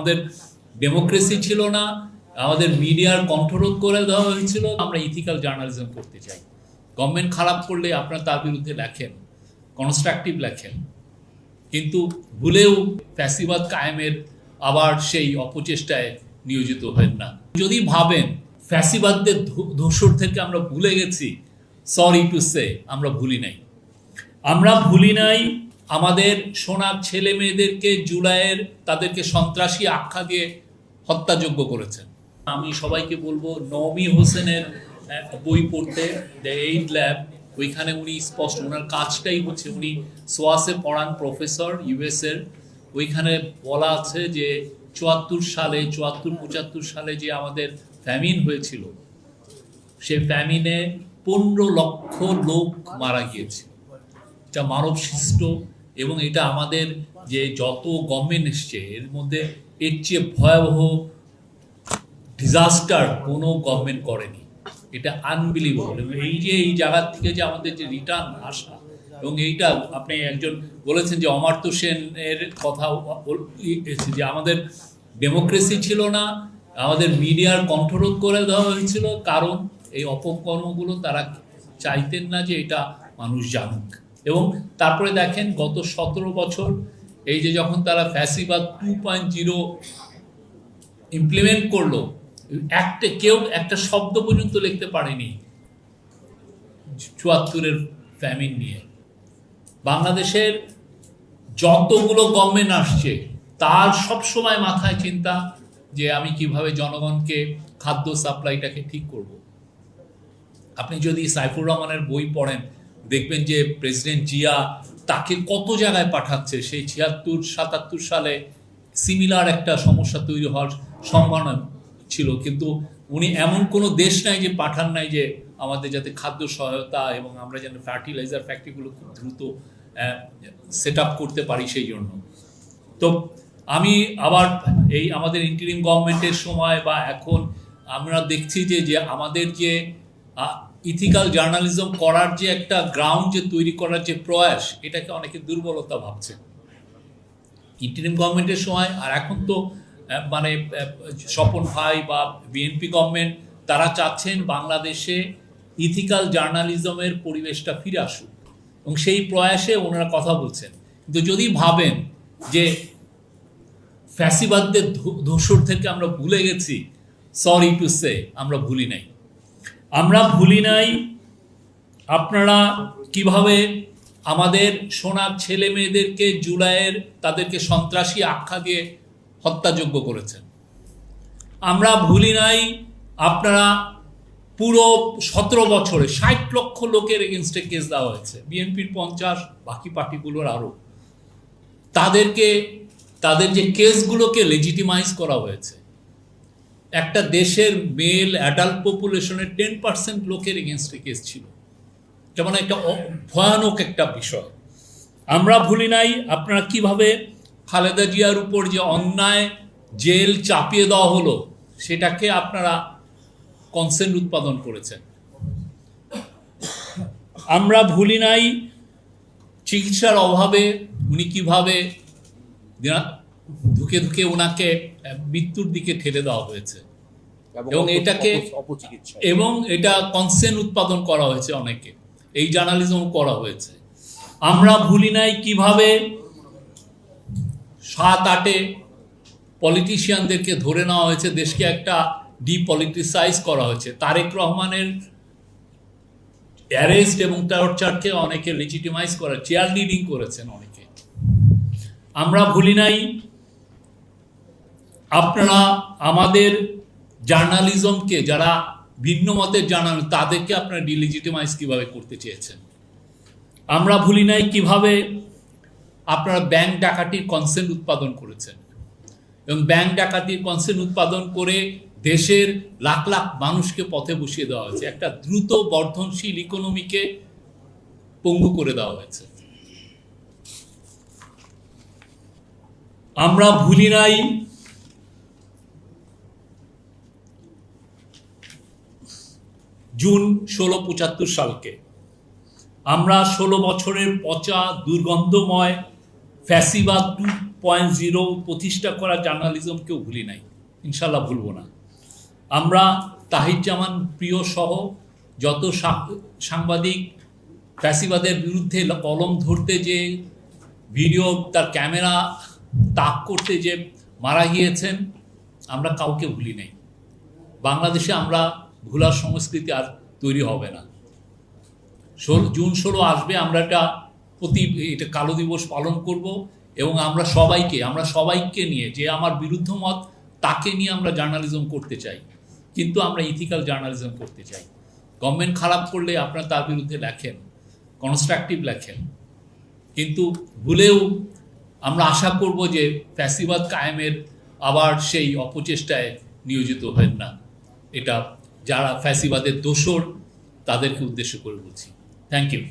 আমাদের ডেমোক্রেসি ছিল না, আমাদের মিডিয়ার কণ্ঠরোধ করে দেওয়া হয়েছিল। আমরা ইথিক্যাল জার্নালিজম করতে চাই। গভর্নমেন্ট খারাপ করলে আপনারা তার বিরুদ্ধে লেখেন, কনস্ট্রাকটিভ লেখেন, কিন্তু ভুলেও ফ্যাসিবাদ কায়েমের আবার সেই অপচেষ্টায় নিয়োজিত হবেন না। যদি ভাবেন ফ্যাসিবাদদের ধূসর থেকে আমরা ভুলে গেছি, সরি টু সে, আমরা ভুলি নাই। আমরা ভুলি নাই আমাদের সোনার ছেলে মেয়েদেরকে জুলাইয়ের তাদেরকে সন্ত্রাসী আখ্যা দিয়ে হত্যাযোগ্য করেছেন। আমি সবাইকে বলবো নওমি হোসেনের বই পড়তে, দ্য এইড ল্যাব। ওইখানে উনি স্পষ্ট, ওনার কাজটাই হচ্ছে, উনি সোয়াসে পড়ান, প্রফেসর ইউএসের। ওইখানে বলা আছে যে 74-75 সালে যে আমাদের ফ্যামিন হয়েছিল, সে ফ্যামিনে 15 লক্ষ লোক মারা গিয়েছে। এটা মানব সৃষ্ট, এবং এটা আমাদের যে যত গভর্নমেন্ট এসছে এর মধ্যে এর চেয়ে ভয়াবহ ডিজাস্টার কোনো গভর্নমেন্ট করেনি। এটা আনবিলিভেবল। এবং এই যে এই জায়গার থেকে যে আমাদের যে রিটার্ন আসা, এবং এইটা আপনি একজন বলেছেন যে অমর্ত্য সেনের কথা, যে আমাদের ডেমোক্রেসি ছিল না, আমাদের মিডিয়ার কণ্ঠরোধ করে দেওয়া হয়েছিল, কারণ এই অপকর্মগুলো তারা চাইতেন না যে এটা মানুষ জানুক। এবং তারপরে দেখেন গত 17 বছর এই যে যখন তারা ফ্যাসিবাদ 2.0 ইমপ্লিমেন্ট করলো, কেউ একটা শব্দ পর্যন্ত লিখতে পারেনি 74-এর ফ্যামিন নিয়ে। বাংলাদেশের যতগুলো গভর্নমেন্ট আসছে তার সবসময় মাথায় চিন্তা যে আমি কিভাবে জনগণকে খাদ্য সাপ্লাইটাকে ঠিক করব। আপনি যদি সাইফুর রহমানের বই পড়েন, দেখবেন যে প্রেসিডেন্ট জিয়া তাকে কত জায়গায় পাঠাচ্ছে। সেই 76-77 সালে সিমিলার একটা সমস্যা তৈরি হওয়ার সম্ভাবনা ছিল, কিন্তু উনি এমন কোনো দেশ নাই যে পাঠান নাই যে আমাদের যাতে খাদ্য সহায়তা এবং আমরা যেন ফার্টিলাইজার ফ্যাক্টরিগুলো খুব দ্রুত সেট আপ করতে পারি সেই জন্য। তো আমি আবার এই আমাদের ইন্টারিম গভর্নমেন্টের সময় বা এখন আমরা দেখছি যে আমাদের যে ইথিক্যাল জার্নালিজম করার যে একটা গ্রাউন্ড যে তৈরি করার যে প্রয়াস, এটাকে অনেকে দুর্বলতা ভাবছে ইন্টারিম গভর্নমেন্টের সময়। আর এখন তো মানে স্বপন ভাই বা বিএনপি গভর্নমেন্ট তারা চাচ্ছেন বাংলাদেশে ইথিক্যাল জার্নালিজমের পরিবেশটা ফিরে আসুক, এবং সেই প্রয়াসে ওনারা কথা বলছেন। কিন্তু যদি ভাবেন যে ফ্যাসিবাদদের ধূসর থেকে আমরা ভুলে গেছি, সরি টু সে, আমরা ভুলি নাই। আমরা ভুলি নাই আপনারা কিভাবে আমাদের সোনার ছেলে মেয়েদেরকে জুলাইয়ের তাদেরকে সন্ত্রাসী আখ্যা দিয়ে হত্যাযোগ্য করেছেন। আমরা ভুলি নাই আপনারা পুরো 17 বছরে 60 লক্ষ লোকের এগেনস্টে কেস দেওয়া হয়েছে, বিএনপির 50, বাকি পার্টিগুলোর আরো। তাদের যে কেসগুলোকে লেজিটিমাইজ করা হয়েছে। একটা দেশের মেল অ্যাডাল্ট পপুলেশনের 10% লোকের এগেনস্টে কেস ছিল, যেমন একটা ভয়ানক একটা বিষয়। আমরা ভুলি নাই আপনারা কিভাবে খালেদা জিয়ার উপর যে অন্যায় জেল চাপিয়ে দেওয়া হলো, সেটাকে আপনারা কনসেন্ট উৎপাদন করেছেন। আমরা ভুলি নাই চিকিৎসার অভাবে উনি কিভাবে ধুকে ধুকে ওনাকে মৃত্যুর দিকে ঠেলে দেওয়া হয়েছে, এবং এটা কনসেন্ট উৎপাদন করা হয়েছে অনেকে, এই জার্নালিজম করা হয়েছে। আমরা ভুলি নাই কিভাবে 7-8 পলিটিশিয়ানদেরকে ধরে নেওয়া হয়েছে, দেশকে একটা ডিপলিটিসাইজ করা হয়েছে। তারেক রহমানের অ্যারেস্ট এবং টর্চারকে অনেকে লেজিটিমাইজ করা, চেয়ার লিডিং করেছেন অনেকে। আমরা ভুলি নাই আপনারা আমাদের জার্নালিজমকে, যারা ভিন্ন মতের জার্নালিস্ট, তাদেরকে আপনারা ডিলেজিটিমাইজ কিভাবে করতে চেয়েছেন। আমরা ভুলি নাই কিভাবে আপনারা ব্যাংক ডাকাতির কনসেন্ট উৎপাদন করেছেন, এবং ব্যাংক ডাকাতির কনসেন্ট উৎপাদন করে দেশের লাখ লাখ মানুষকে পথে বসিয়ে দেওয়া হয়েছে, একটা দ্রুত বর্ধনশীল ইকোনমিকে পঙ্গু করে দেওয়া হয়েছে। আমরা ভুলি নাই জুন 1675 সালকে। আমরা 16 বছরের পচা দুর্গন্ধময় ফ্যাসিবাদ 2.0 প্রতিষ্ঠা করা জার্নালিজমকেও ভুলি নাই, ইনশাল্লাহ ভুলব না। আমরা তাহিরজামান প্রিয় সহ যত সাংবাদিক ফ্যাসিবাদের বিরুদ্ধে কলম ধরতে যে ভিডিও তার ক্যামেরা তাক করতে যে মারা গিয়েছেন, আমরা কাউকে ভুলি নাই। বাংলাদেশে আমরা ভুলার সংস্কৃতি আর তৈরি হবে না। জুন 16 আসবে, আমরা এটা কালো দিবস পালন করব এবং আমরা সবাইকে নিয়ে, যে আমার বিরুদ্ধ মত তাকে নিয়ে আমরা জার্নালিজম করতে চাই, কিন্তু আমরা ইথিক্যাল জার্নালিজম করতে চাই। গভর্নমেন্ট খারাপ করলে আপনারা তার বিরুদ্ধে লেখেন, কনস্ট্রাকটিভ লেখেন, কিন্তু ভুলেও আমরা আশা করব যে ফ্যাসিবাদ কায়েমের আবার সেই অপচেষ্টায় নিয়োজিত হবেন না। এটা যারা ফ্যাসিবাদের দোসর তাদেরকে উদ্দেশ্য করে বলছি। Thank you.